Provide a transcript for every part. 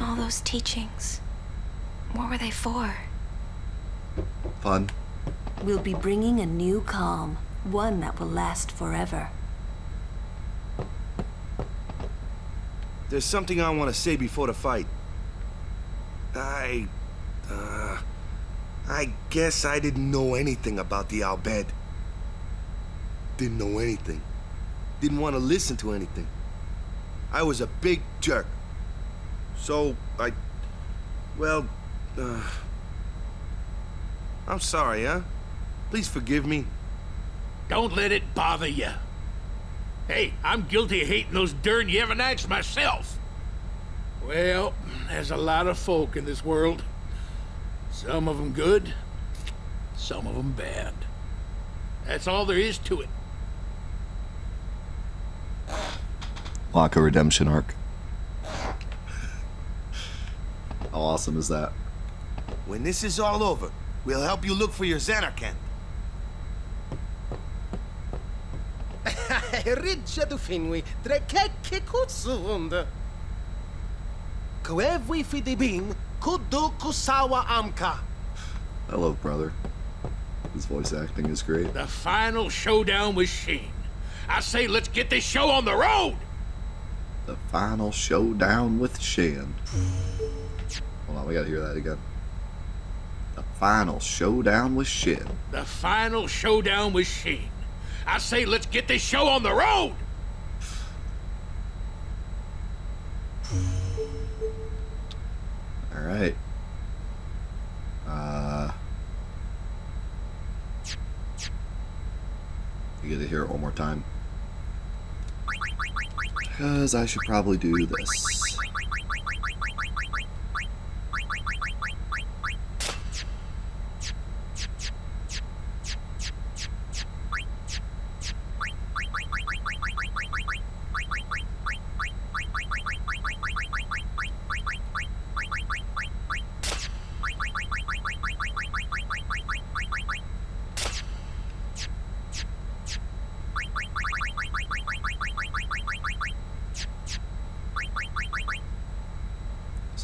All those teachings, what were they for? Fun. We'll be bringing a new calm, one that will last forever. There's something I want to say before the fight. I guess I didn't know anything about the Al-Bhed. Didn't know anything. Didn't want to listen to anything. I was a big jerk. So, I'm sorry, huh? Please forgive me. Don't let it bother you. Hey, I'm guilty of hating those darn Yevanites myself. Well, there's a lot of folk in this world. Some of them good, some of them bad. That's all there is to it. Like a redemption arc. How awesome is that? When this is all over, we'll help you look for your Xanarkand. Ridge du finwi, drekeke kutsund. Koevwi fidibin, kudu kusawa amka. I love Brother. His voice acting is great. The final showdown with Sheen. I say let's get this show on the road! The final showdown with Shan. Hold on, we gotta hear that again. The final showdown with Shin. The final showdown with Sheen. I say let's get this show on the road! Alright. You get to hear it one more time. Because I should probably do this.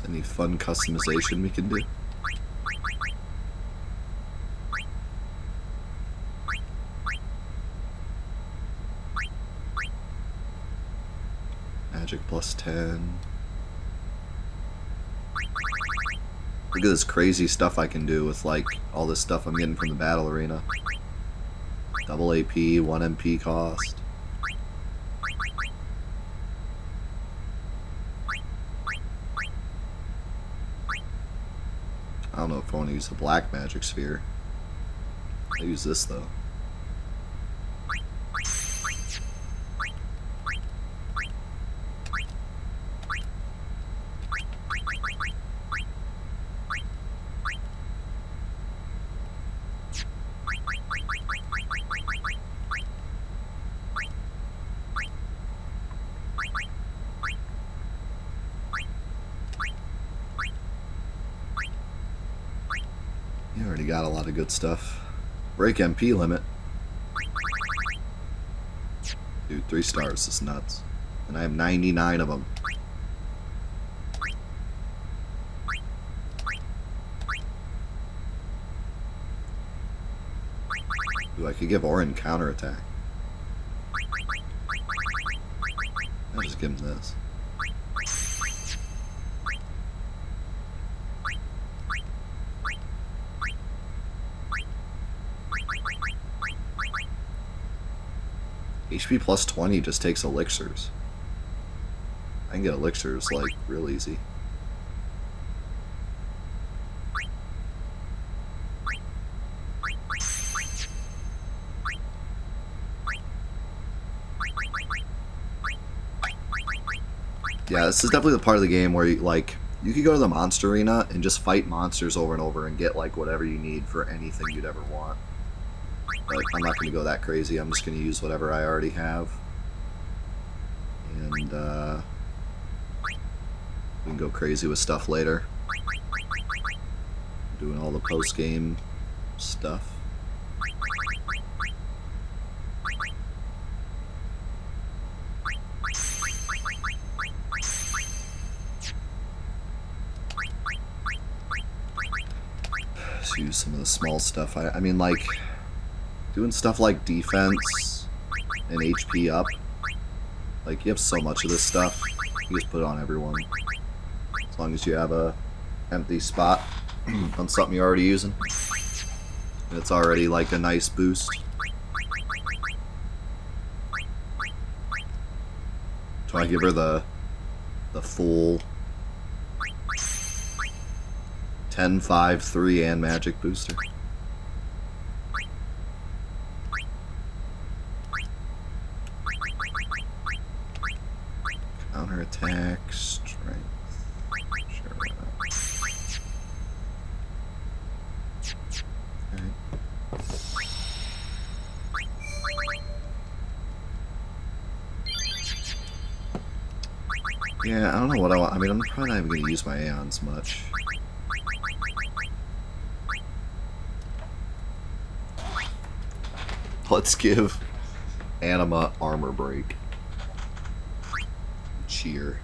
Any fun customization we can do? Magic plus 10. Look at this crazy stuff I can do with like all this stuff I'm getting from the battle arena. Double AP, 1 MP cost. I don't know if I want to use the black magic sphere. I'll use this though. You already got a lot of good stuff. Break MP limit. Dude, 3 stars. This is nuts. And I have 99 of them. Ooh, I could give Orin counterattack. I'll just give him this. HP plus 20 just takes elixirs. I can get elixirs like real easy. Yeah, this is definitely the part of the game where you could go to the monster arena and just fight monsters over and over and get like whatever you need for anything you'd ever want. But I'm not going to go that crazy. I'm just going to use whatever I already have. And we can go crazy with stuff later. Doing all the post-game stuff. to some of the small stuff. I mean, like, doing stuff like defense and HP up. Like, you have so much of this stuff. You just put it on everyone. As long as you have a empty spot on something you're already using. And it's already, like, a nice boost. So I give her the full 10, 5, 3, and magic booster. Counter attack, strength. Sure, why not? Okay. Yeah, I don't know what I want. I mean, I'm probably not even going to use my Aeons much. Let's give Anima armor break. Cheer.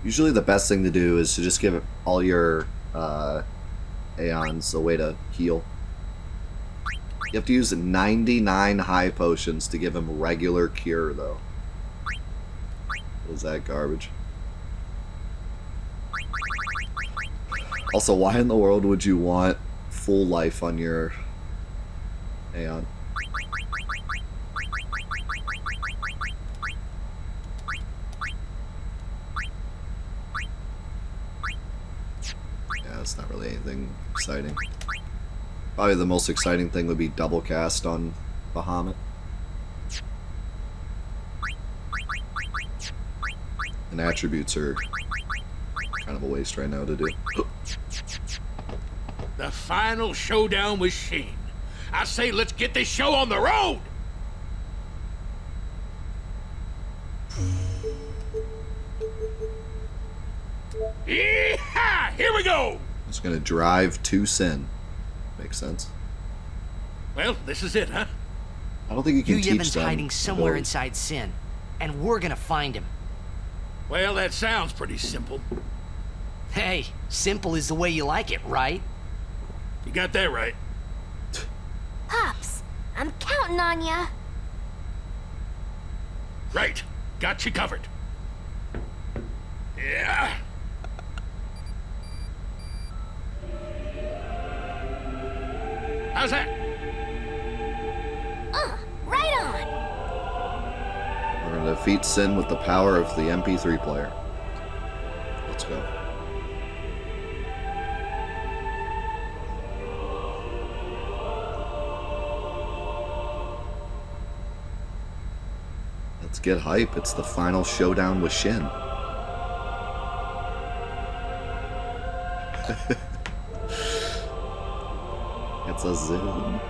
Usually the best thing to do is to just give all your Aeons a way to heal. You have to use 99 high potions to give him regular cure, though. Is that garbage? Also, why in the world would you want full life on your Aeon? Yeah, it's not really anything exciting. Probably the most exciting thing would be double cast on Bahamut. And attributes are kind of a waste right now to do. The final showdown with Sheen. I say let's get this show on the road! Yeehaw! Here we go! It's gonna drive to Sin. Makes sense. Well, this is it, huh? I don't think you can teach Yevon's them. hiding somewhere ability. inside Sin, and we're gonna find him. Well, that sounds pretty simple. Hey, simple is the way you like it, right? You got that right. Pops, I'm counting on ya. Right. Got you covered. Yeah. How's that? Right on. We're gonna defeat Sin with the power of the MP3 player. Let's go. Let's get hype. It's the final showdown with Shin. It's a zoom.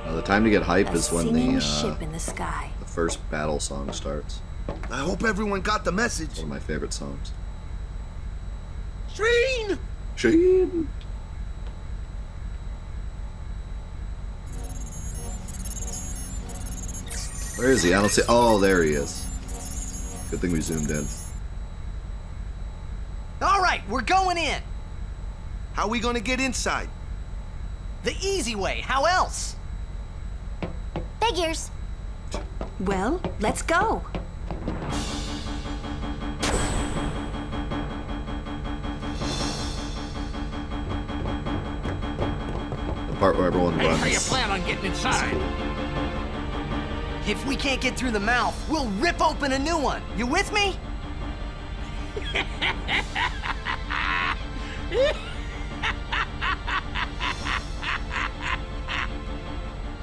The time to get hype A is when singing ship in the the sky. first battle song starts. I hope everyone got the message. One of my favorite songs. Sheen! Shin! Where is he? I don't see. Oh, there he is. Good thing we zoomed in. All right, we're going in. How we gonna get inside? The easy way, how else? Figures. Well, let's go. The part where everyone Hey, runs. how you plan on getting inside? If we can't get through the mouth, we'll rip open a new one. You with me?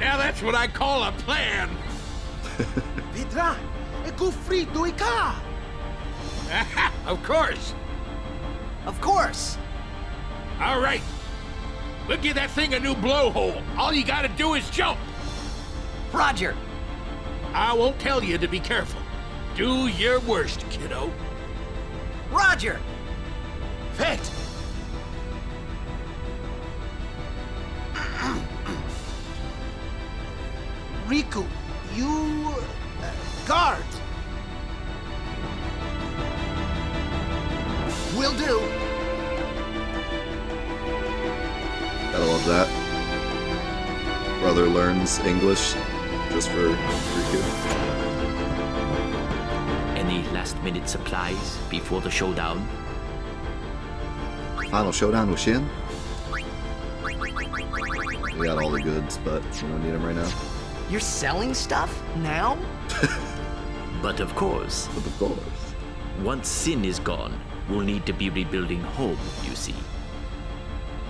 Now that's what I call a plan. Vidra, e gufrito i ka! Of course. Of course. All right. We'll give that thing a new blowhole. All you gotta do is jump. Roger. I won't tell you to be careful. Do your worst, kiddo. Roger. Vet! Riku, you... guard! Will do. love that. Brother learns English just for you. Any last-minute supplies before the showdown? Final showdown with Shin? We got all the goods, but we don't need them right now. You're selling stuff now? But of course, But of course. once Sin is gone, we'll need to be rebuilding home, you see.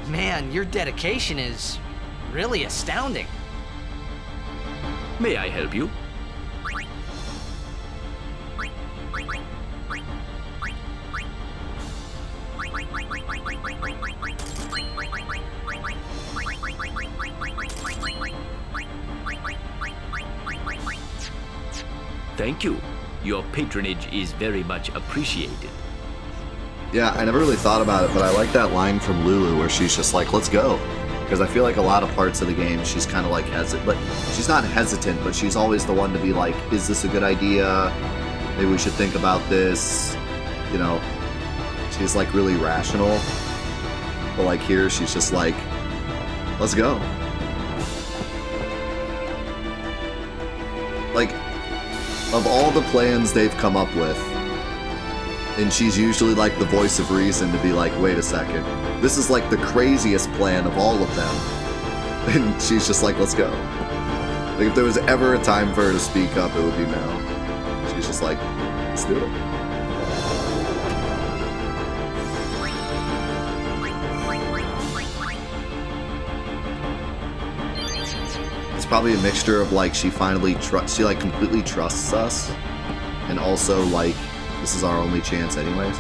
Man, your dedication is really astounding. May I help you? Thank you. Your patronage is very much appreciated. Yeah, I never really thought about it, but I like that line from Lulu where she's just like, let's go. Because I feel like a lot of parts of the game, she's kind of like hesitant. But she's not hesitant, but she's always the one to be like, is this a good idea? Maybe we should think about this. You know, she's like really rational. But like here, she's just like, let's go. Like, of all the plans they've come up with, and she's usually like the voice of reason to be like, wait a second, this is like the craziest plan of all of them. And she's just like, let's go. Like, if there was ever a time for her to speak up, it would be now. She's just like, let's do it. It's probably a mixture of like she like completely trusts us, and also like this is our only chance anyways.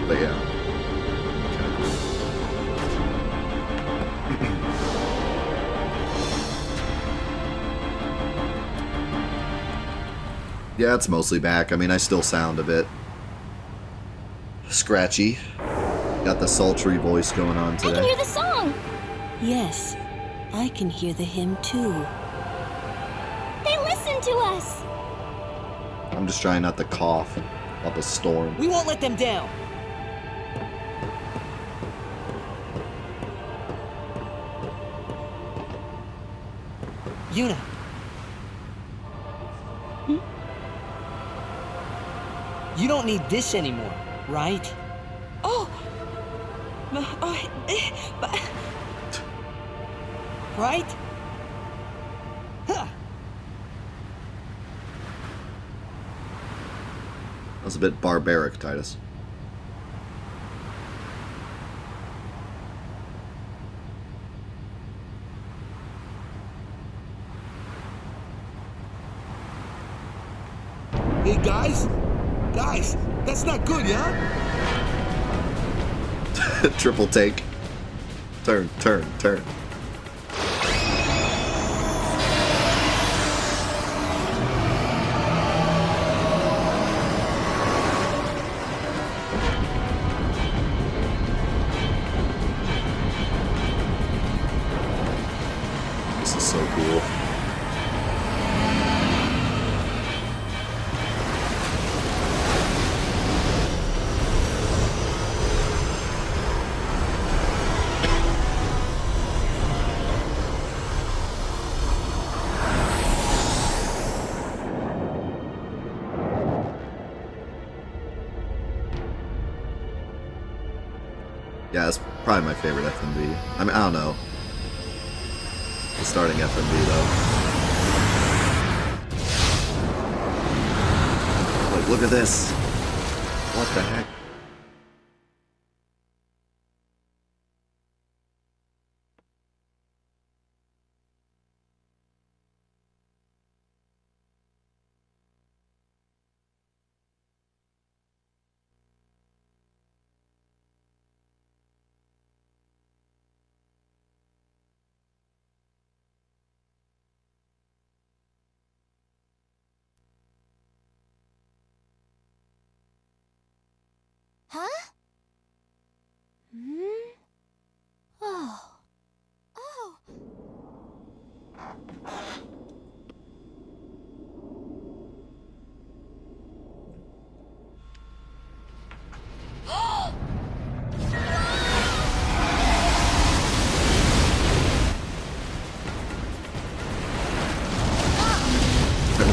But yeah. Yeah, it's mostly back. I mean, I still sound a bit scratchy. Got the sultry voice going on I can today. hear the song. Yes, I can hear the hymn too. They listen to us. I'm just trying not to cough up a storm. We won't let them down. Yuna. You don't need this anymore, right? Oh! Right? Huh. That was a bit barbaric, Titus. Hey, guys? Guys, that's not good, yeah? Triple take. Turn, turn, turn. This is so cool. Yeah, it's probably my favorite FMV. I mean, I don't know. The starting FMV, though. Like, look at this. What the heck? Huh? Hmm? Oh. Oh.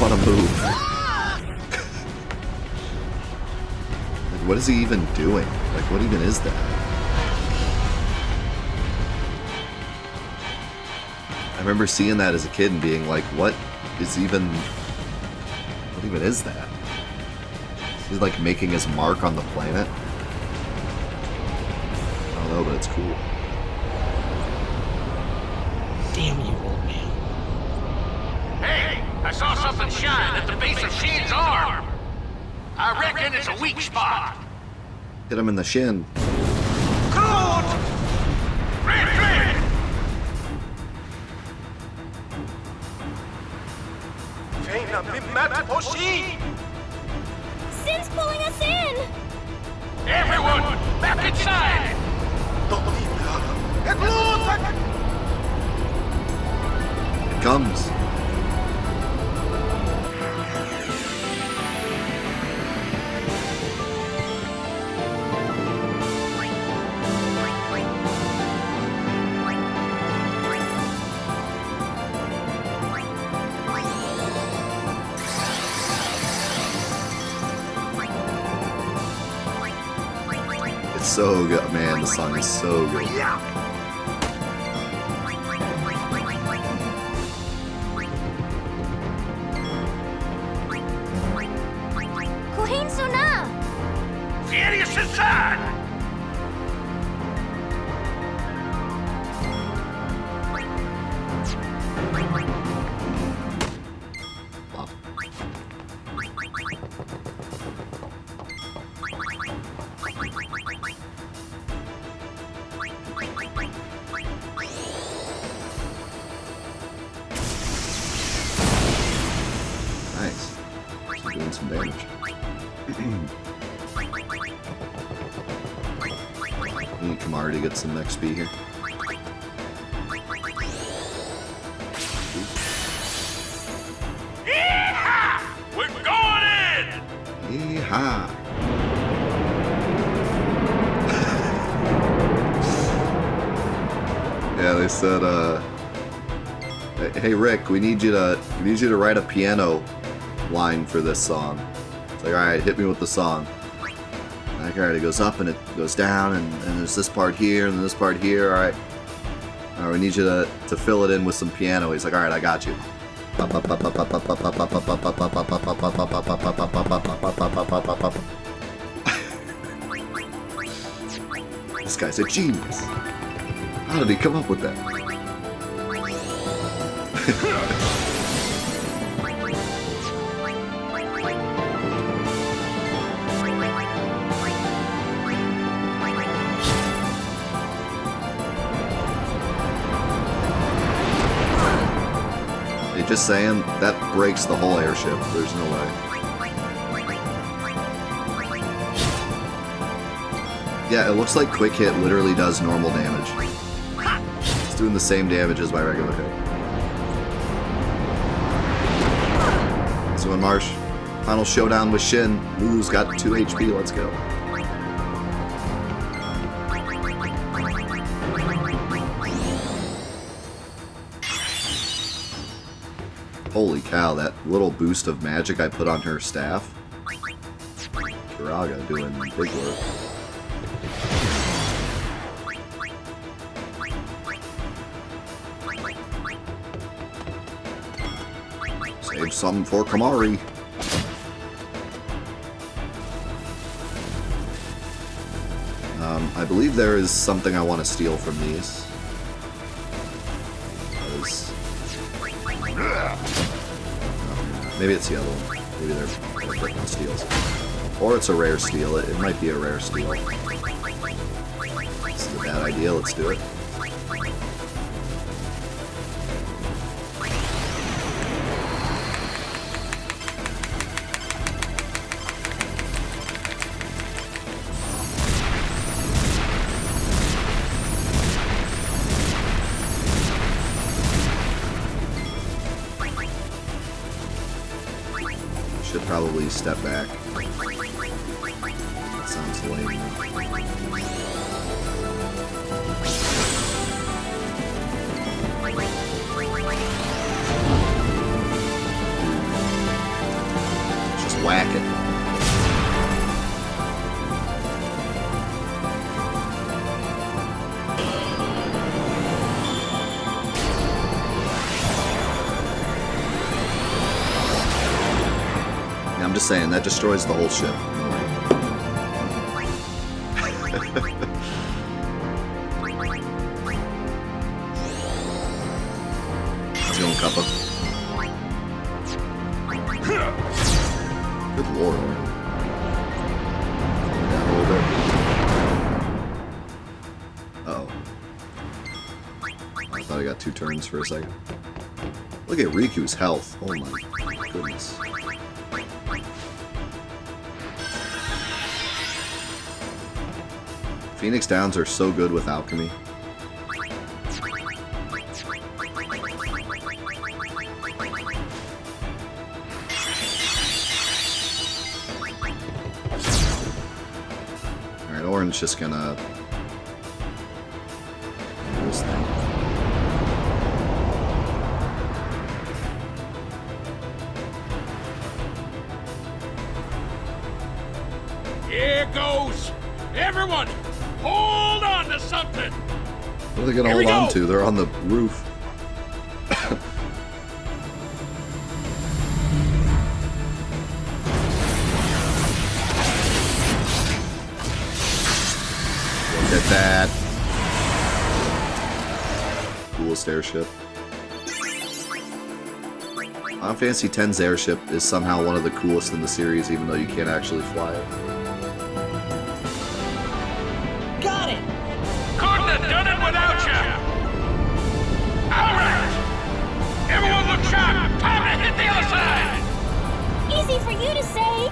want to move. Like, what is he even doing? Like, what even is that? I remember seeing that as a kid and being like, what even is that? He's like making his mark on the planet. I don't know, but it's cool. Damn you, old man. Hey, I saw something shine at the base of Shin's arm. I reckon it's a weak spot. Hit him in the shin. Good! Red! Feina bimat poshi. Sin's pulling us in! Everyone, back inside! It comes. It's so good, man. The song is so good. Kuhin Suna! Serious inside! Wow. Nice. She's doing some damage. We need Kamari to get some XP here. Yeehaw! We're going in! Yeehaw! Yeah, they said, hey Rick, we need you to write a piano line for this song. It's like, alright, hit me with the song. Like, alright, it goes up and it goes down, and there's this part here and this part here, alright. Alright, we need you to fill it in with some piano. He's like, alright, I got you. This guy's a genius. How did he come up with that? Just saying, that breaks the whole airship. There's no way. Yeah, it looks like Quick Hit literally does normal damage. It's doing the same damage as my regular hit. So in Marsh, final showdown with Shin. Wu's got 2 HP, let's go. Holy cow, that little boost of magic I put on her staff. Kiraga doing big work. Save some for Kamari. I believe there is something I want to steal from these. Maybe it's the other one. Maybe they're different steals. Or it's a rare steal. It might be a rare steal. This is a bad idea. Let's do it. Probably step back. That sounds lame. Attack it. Yeah, I'm just saying, that destroys the whole ship. Let's go, Kappa. Good lord. Calm down a little bit. Uh-oh. I thought I got 2 turns for a second. Look at Riku's health. Oh my goodness. Phoenix Downs are so good with alchemy. Alright, Orange just gonna do this thing. Here goes! Everyone, hold on to something! What are they gonna Here we hold on go. to? They're on the roof. Look at that. Coolest airship. Final Fantasy X's airship is somehow one of the coolest in the series, even though you can't actually fly it. Got it! Couldn't have done it without you! Alright! Everyone look sharp! Time to hit the other side! Easy for you to say.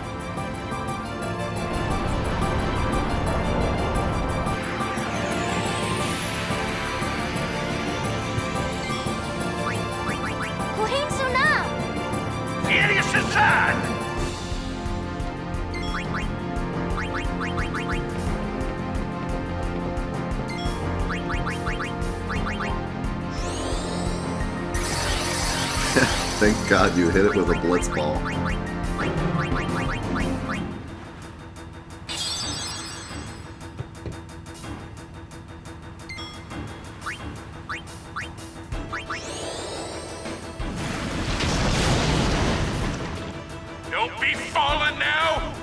Kuhin Suna! Furious inside! Thank God you hit it with a blitz ball. Don't be falling now!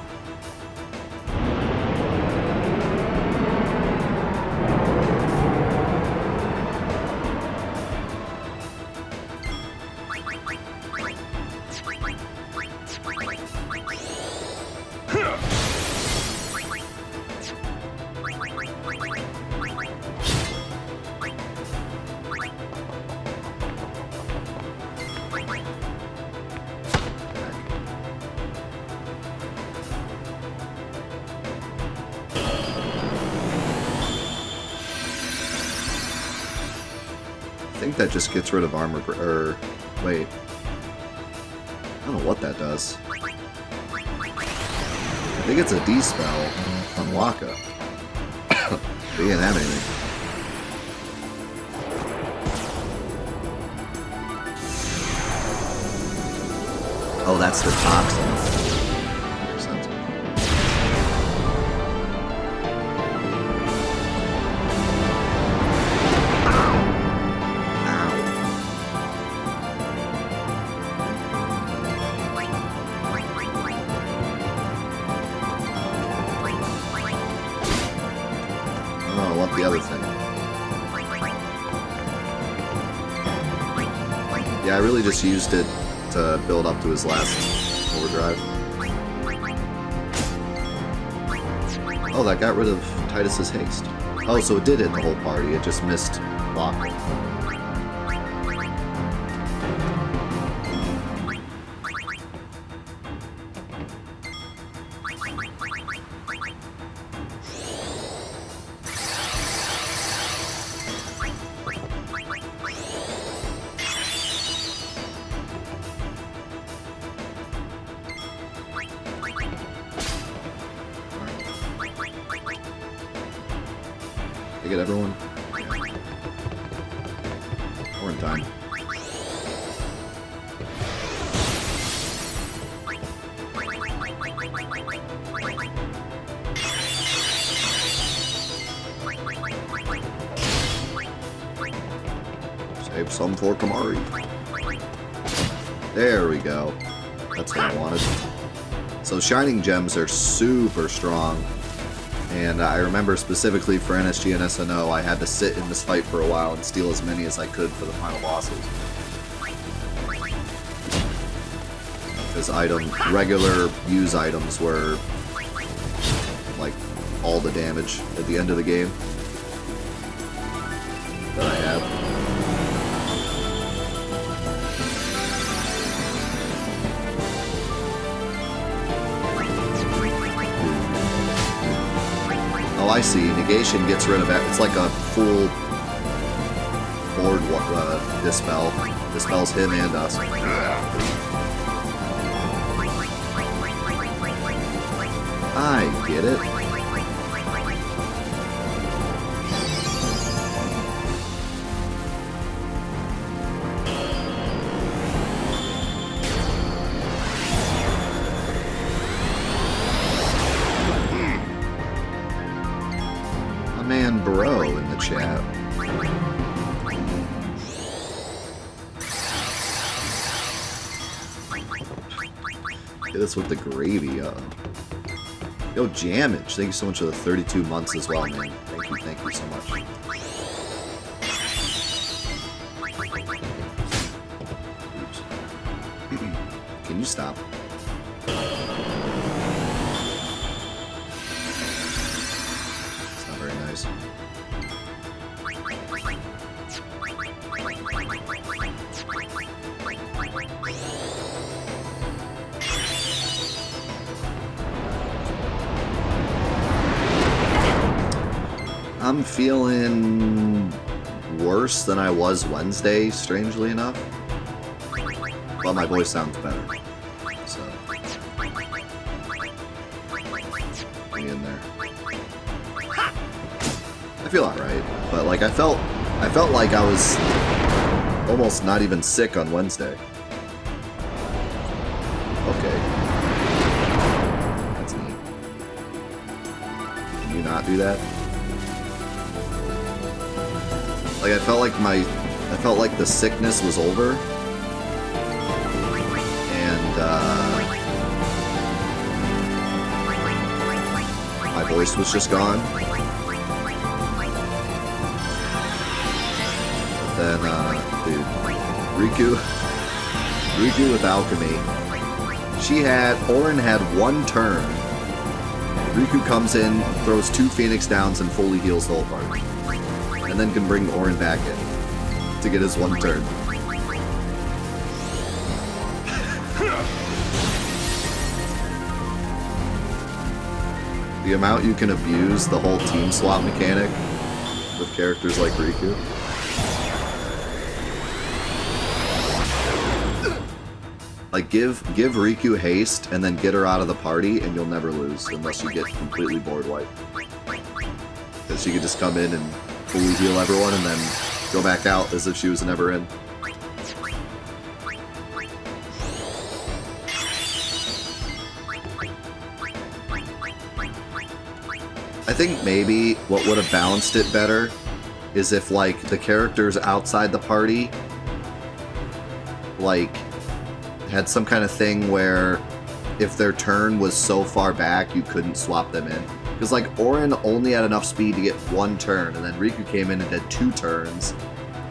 I think that just gets rid of armor, or wait. I don't know what that does. I think it's a D-spell on Waka. They didn't have anything. Oh, that's the toxin. Makes sense. Oh, I want the other thing. Yeah, I really just used it to build up to his last overdrive. Oh, that got rid of Titus's haste. Oh, so it did hit the whole party, it just missed Locke. I get everyone? We're in time. Save some for Kamari. There we go. That's what I wanted. So shining gems are super strong. And I remember specifically for NSG and SNO, I had to sit in this fight for a while and steal as many as I could for the final bosses. Because regular use items were like all the damage at the end of the game that I had. Oh, I see. Negation gets rid of it. It's like a full board dispel. Dispels him and us. I get it. My man Bro in the chat. Hit us with the gravy, Yo, Jamage, thank you so much for the 32 months as well, man. Thank you so much. Oops. Can you stop? It's not very nice. I'm feeling worse than I was Wednesday, strangely enough. But my voice sounds better. So hang in there. I feel alright, but like I felt like I was almost not even sick on Wednesday. Okay. That's neat. Can you not do that? Like I felt like the sickness was over, and my voice was just gone. But then, dude, Riku with alchemy. Orin had one turn. Riku comes in, throws 2 Phoenix Downs, and fully heals the whole party. And then can bring Orin back in to get his one turn. The amount you can abuse the whole team swap mechanic with characters like Riku. Like, give Riku haste and then get her out of the party and you'll never lose unless you get completely board wiped. Because she could just come in and fully heal everyone and then go back out as if she was never in. I think maybe what would have balanced it better is if, like, the characters outside the party, like, had some kind of thing where if their turn was so far back, you couldn't swap them in. Because, like, Orin only had enough speed to get one turn, and then Riku came in and did 2 turns,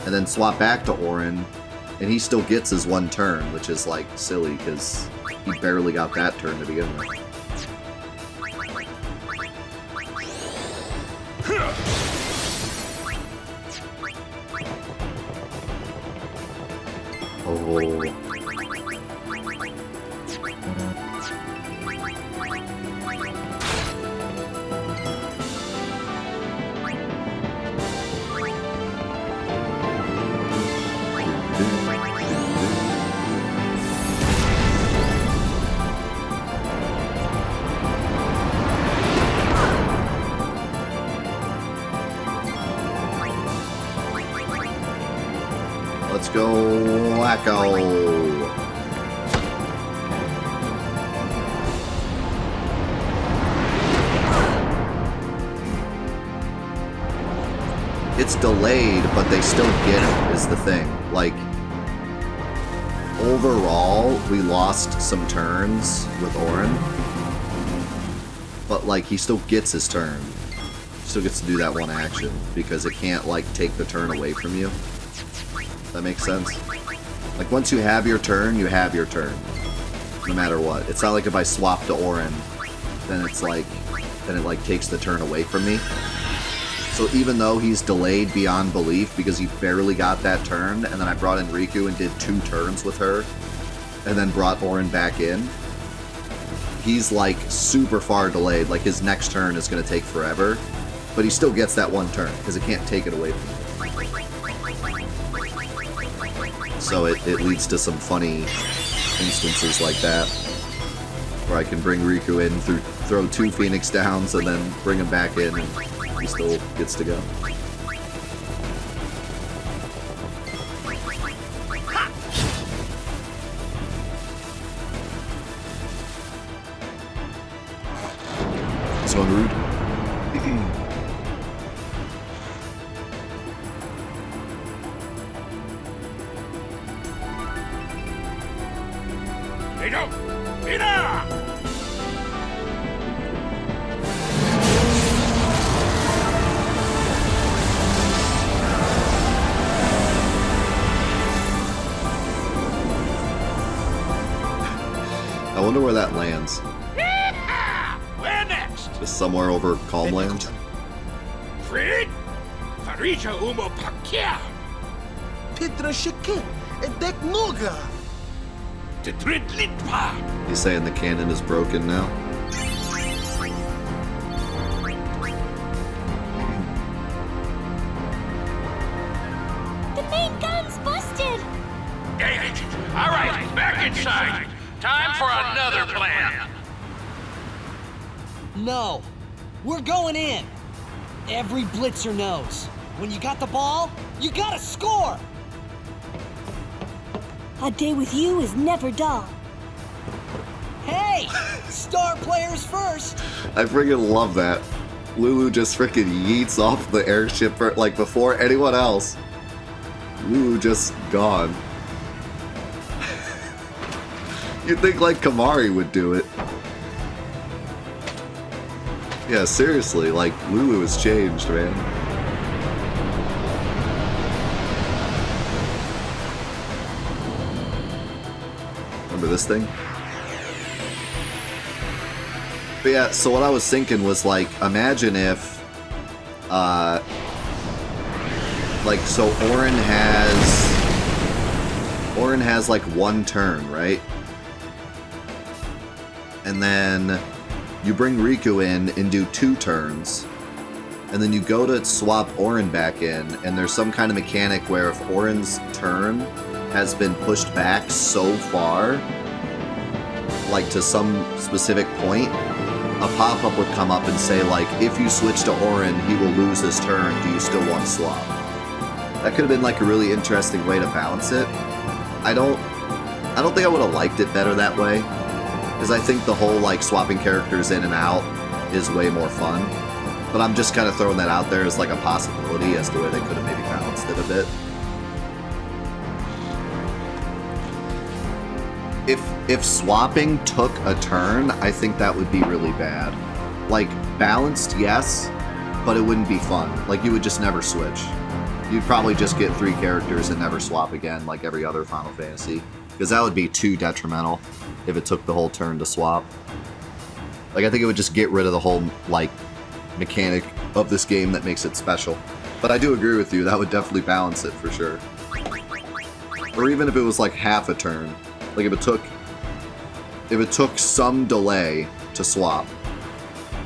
and then swapped back to Orin, and he still gets his one turn, which is, like, silly, because he barely got that turn to begin with. Oh. Let's go, Wacko! it's delayed, but they still get it, is the thing. Like, overall, we lost some turns with Orin. But, like, he still gets his turn. Still gets to do that one action, because it can't, like, take the turn away from you. That makes sense? Like, once you have your turn, you have your turn. No matter what. It's not like if I swap to Orin, then it's like, then it, like, takes the turn away from me. So even though he's delayed beyond belief because he barely got that turn, and then I brought in Riku and did 2 turns with her, and then brought Orin back in, he's, like, super far delayed. Like, his next turn is going to take forever. But he still gets that 1 turn, because it can't take it away from him. So it leads to some funny instances like that, where I can bring Riku in, throw 2 Phoenix Downs, and then bring him back in, and he still gets to go. So rude. I wonder where that lands. Where next? Just somewhere over Calm Lands. Fred? Farija Umo Pakia. Pedro Shike, Dek Nuga. Tetridlitpa. He's saying the cannon is broken now. The main gun's busted! Dang it. All right, back inside. Time for another plan. No. We're going in. Every blitzer knows. When you got the ball, you gotta score! A day with you is never dull. Hey! Star players first! I freaking love that. Lulu just freaking yeets off the airship like before anyone else. Lulu just gone. You'd think like Kamari would do it. Yeah, seriously, like Lulu has changed, man. Remember this thing? But yeah, so what I was thinking was like, imagine if, like, so Orin has like 1 turn, right? And then you bring Riku in and do 2 turns, and then you go to swap Orin back in, and there's some kind of mechanic where if Orin's turn has been pushed back so far, like to some specific point, a pop-up would come up and say, like, if you switch to Orin, he will lose his turn. Do you still want to swap? That could have been like a really interesting way to balance it. I don't think I would have liked it better that way, because I think the whole like swapping characters in and out is way more fun. But I'm just kind of throwing that out there as like a possibility as to where they could have maybe balanced it a bit. If swapping took a turn, I think that would be really bad. Like, balanced, yes, but it wouldn't be fun. Like, you would just never switch. You'd probably just get 3 characters and never swap again, like every other Final Fantasy. Because that would be too detrimental if it took the whole turn to swap. Like, I think it would just get rid of the whole, like, mechanic of this game that makes it special. But I do agree with you, that would definitely balance it for sure. Or even if it was like half a turn. Like if it took some delay to swap.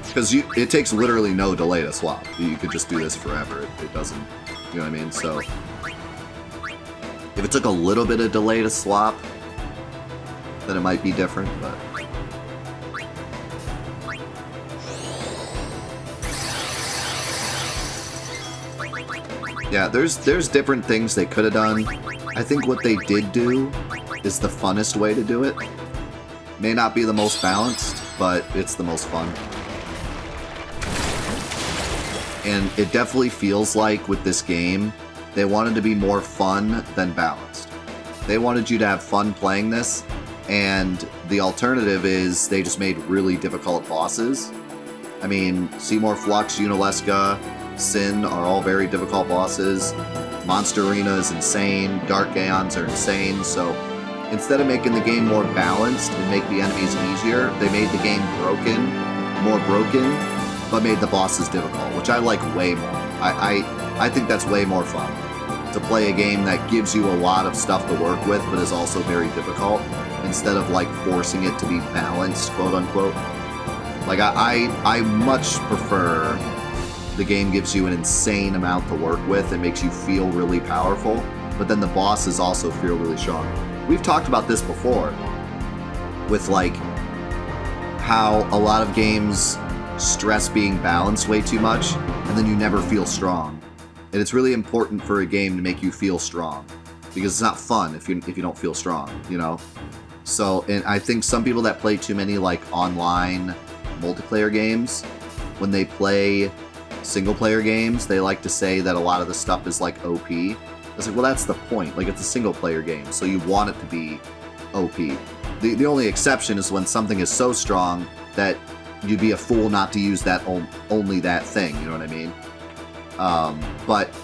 Because it takes literally no delay to swap. You could just do this forever. It doesn't, you know what I mean? So if it took a little bit of delay to swap, then it might be different, but yeah, there's different things they could have done. I think what they did do is the funnest way to do it. May not be the most balanced, but it's the most fun. And it definitely feels like with this game, they wanted to be more fun than balanced. They wanted you to have fun playing this, and the alternative is they just made really difficult bosses. I mean, Seymour Flux, Unalesca, Sin are all very difficult bosses. Monster Arena is insane. Dark Aeons are insane. So instead of making the game more balanced and make the enemies easier, they made the game more broken, but made the bosses difficult, which I like way more. I think that's way more fun. To play a game that gives you a lot of stuff to work with, but is also very difficult, instead of like forcing it to be balanced, quote unquote. Like I much prefer the game gives you an insane amount to work with and makes you feel really powerful, but then the bosses also feel really strong. We've talked about this before with like how a lot of games stress being balanced way too much and then you never feel strong. And it's really important for a game to make you feel strong, because it's not fun if you don't feel strong, you know? So, and I think some people that play too many like online multiplayer games, when they play single player games, they like to say that a lot of the stuff is like OP. It's like, well, that's the point. Like, it's a single player game, so you want it to be OP. The only exception is when something is so strong that you'd be a fool not to use that only that thing, you know what I mean? But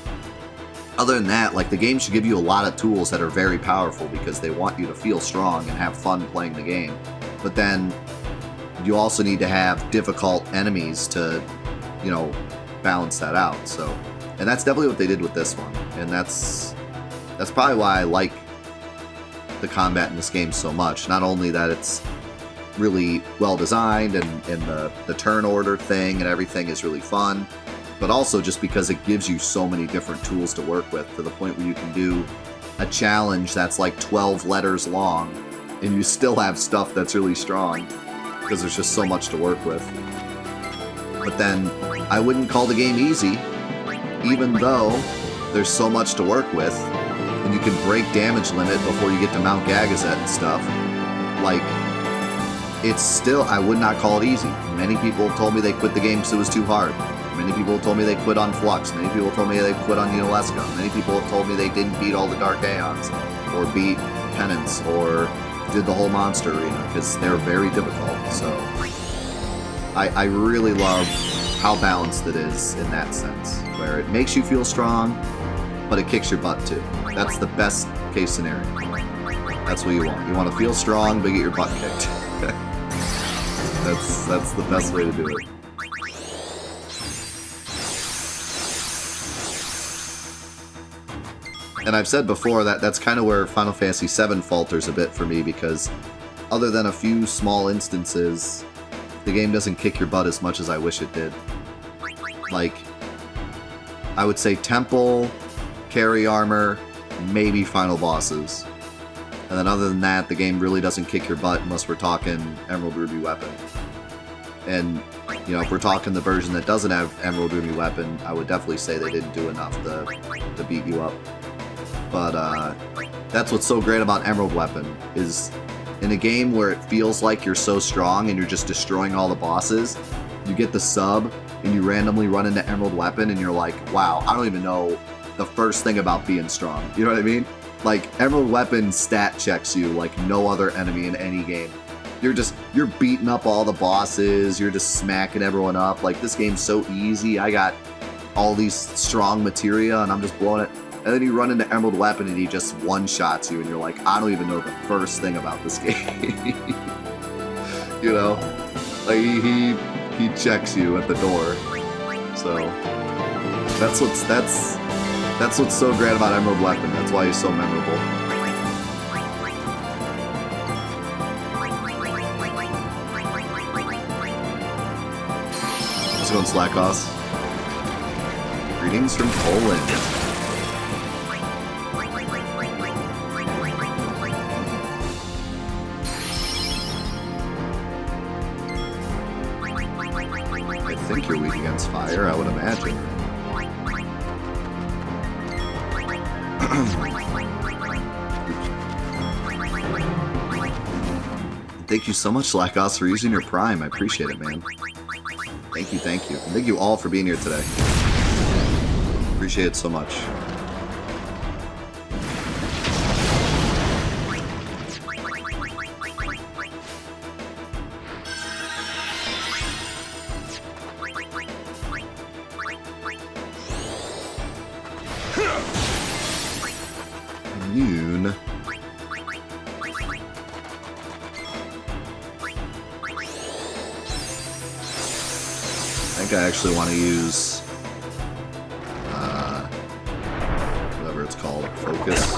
other than that, like, the game should give you a lot of tools that are very powerful because they want you to feel strong and have fun playing the game. But then you also need to have difficult enemies to, you know, balance that out. So, and that's definitely what they did with this one. And that's probably why I like the combat in this game so much. Not only that it's really well designed and the turn order thing and everything is really fun, but also just because it gives you so many different tools to work with, to the point where you can do a challenge that's like 12 letters long and you still have stuff that's really strong because there's just so much to work with. But then I wouldn't call the game easy, even though there's so much to work with and you can break damage limit before you get to Mount Gagazet and stuff. Like, it's still, I would not call it easy. Many people told me they quit the game because it was too hard. Many people told me they quit on Flux. Many people told me they quit on Unalesca. Many people have told me they didn't beat all the Dark Aeons, or beat Penance, or did the whole Monster Arena, because they're very difficult. So I really love how balanced it is in that sense, where it makes you feel strong, but it kicks your butt too. That's the best case scenario. That's what you want. You want to feel strong, but get your butt kicked. That's the best way to do it. And I've said before that that's kind of where Final Fantasy VII falters a bit for me, because other than a few small instances, the game doesn't kick your butt as much as I wish it did. Like, I would say Temple, Carry Armor, maybe final bosses. And then other than that, the game really doesn't kick your butt unless we're talking Emerald Ruby Weapon. And, you know, if we're talking the version that doesn't have Emerald Ruby Weapon, I would definitely say they didn't do enough to beat you up. But that's what's so great about Emerald Weapon, is in a game where it feels like you're so strong and you're just destroying all the bosses, you get the sub and you randomly run into Emerald Weapon and you're like, wow, I don't even know the first thing about being strong. You know what I mean? Like, Emerald Weapon stat checks you like no other enemy in any game. You're beating up all the bosses, you're just smacking everyone up. Like, this game's so easy. I got all these strong materia and I'm just blowing it. And then you run into Emerald Weapon and he just one-shots you and you're like, I don't even know the first thing about this game. You know? Like, he checks you at the door. So that's what's so great about Emerald Weapon. That's why he's so memorable. Let's go on Slackos. Greetings from Poland. I think you're weak against fire, I would imagine. Thank you so much, Slackos, for using your Prime. I appreciate it, man. Thank you, thank you. And thank you all for being here today. Appreciate it so much. Immune. I think I actually want to use whatever it's called, focus.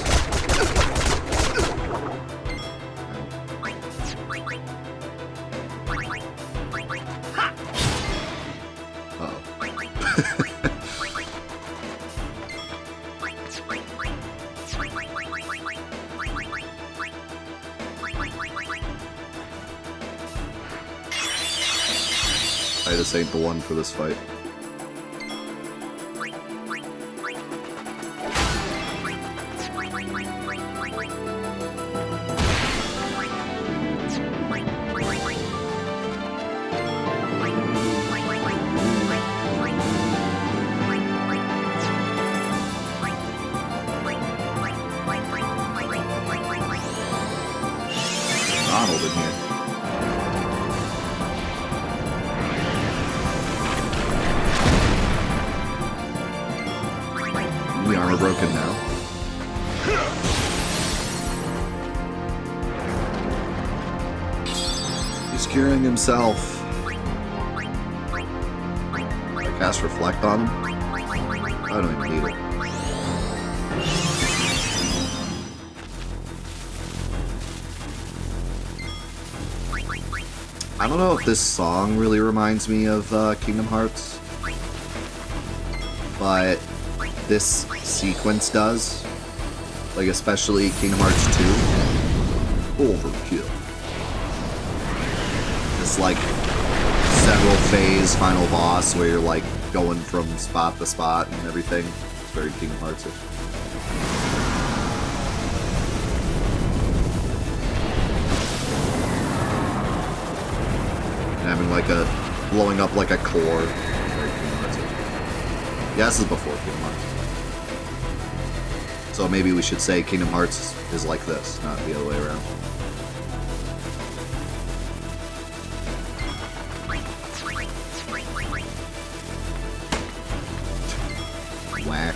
This ain't the one for this fight. Donald in here. The armor broken now. He's curing himself. I cast Reflect on him? I don't even need it. I don't know if this song really reminds me of Kingdom Hearts, but this sequence does. Like, especially Kingdom Hearts 2. Overkill. This, like, several phase final boss where you're, like, going from spot to spot and everything. It's very Kingdom Hearts-ish. And having, like, a... blowing up like a core. Very Kingdom Hearts-ish. Yeah, this is before Kingdom Hearts. So maybe we should say Kingdom Hearts is like this, not the other way around. Whack.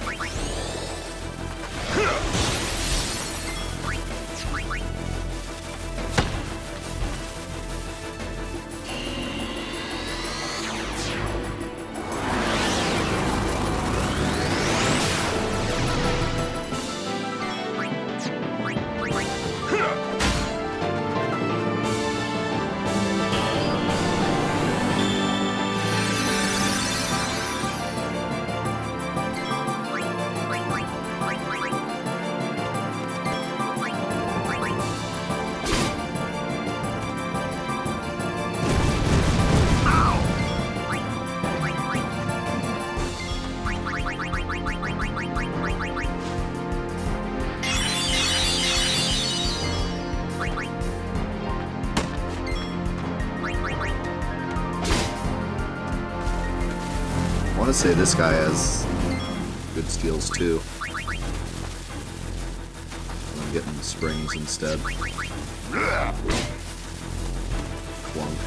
I want to say this guy has good steals too. I'm getting springs instead. Clunk.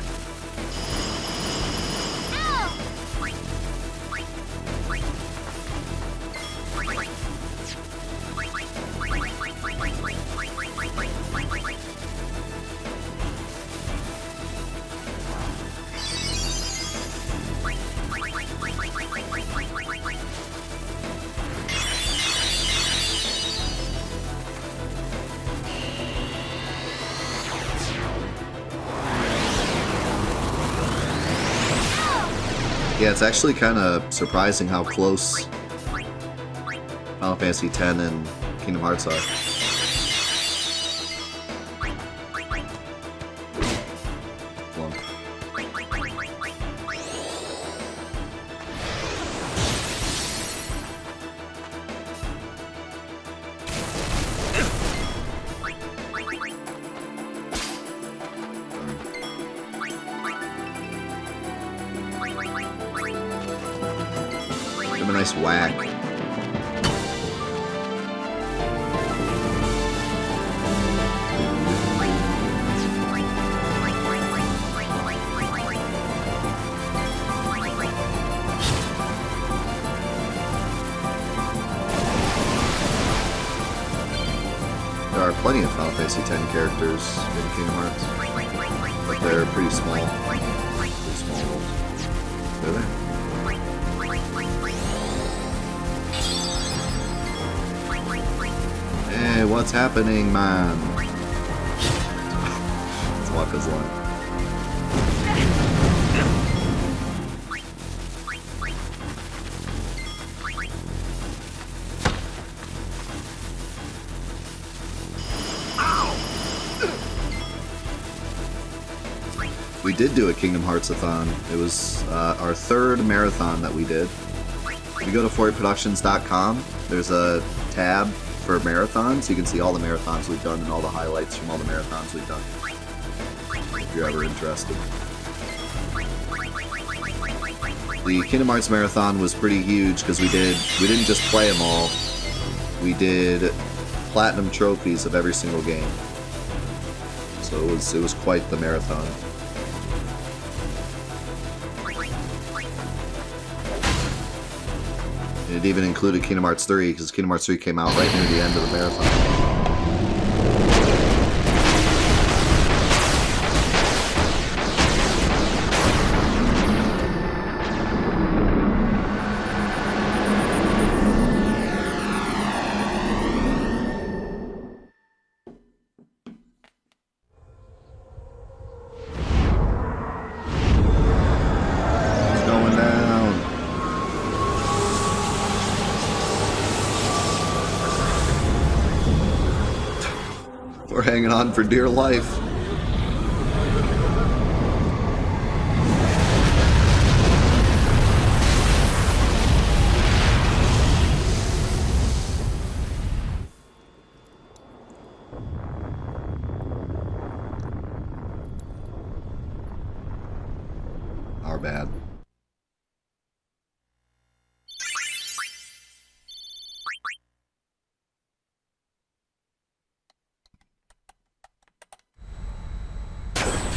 Yeah, it's actually kind of surprising how close Final Fantasy X and Kingdom Hearts are. Well, give him a nice whack. obviously 10 characters in Kingdom Hearts, but they're pretty small. Pretty small rules. They're there. Hey, what's happening, man? It's Waka's line. We did do a Kingdom Hearts-a-thon. It was our third marathon that we did. If you go to FortProductions.com, there's a tab for marathons. You can see all the marathons we've done and all the highlights from all the marathons we've done. If you're ever interested. The Kingdom Hearts Marathon was pretty huge because we didn't just play them all. We did platinum trophies of every single game. So it was quite the marathon. It even included Kingdom Hearts 3, because Kingdom Hearts 3 came out right near the end of the marathon. It's going down. We're hanging on for dear life. Our bad.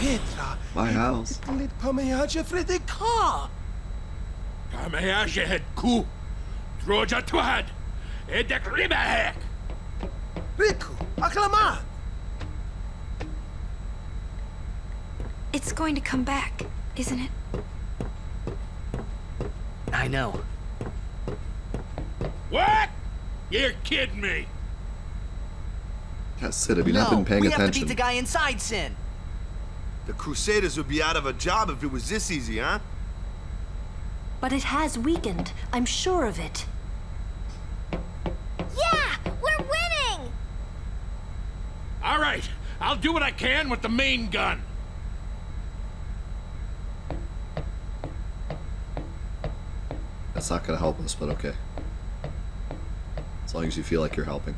Petra. My house. Lit pamiaje Fredeka. Pamiaje het ku. Droja twad. Edek ribahek. Riku, acclamat. It's going to come back, isn't it? I know. What? You're kidding me. Yes, Sid, have you not been paying we have to attention? beat the guy inside Sin. The Crusaders would be out of a job if it was this easy, huh? But it has weakened. I'm sure of it. Yeah! We're winning! All right, I'll do what I can with the main gun. That's not gonna help us, but okay. As long as you feel like you're helping.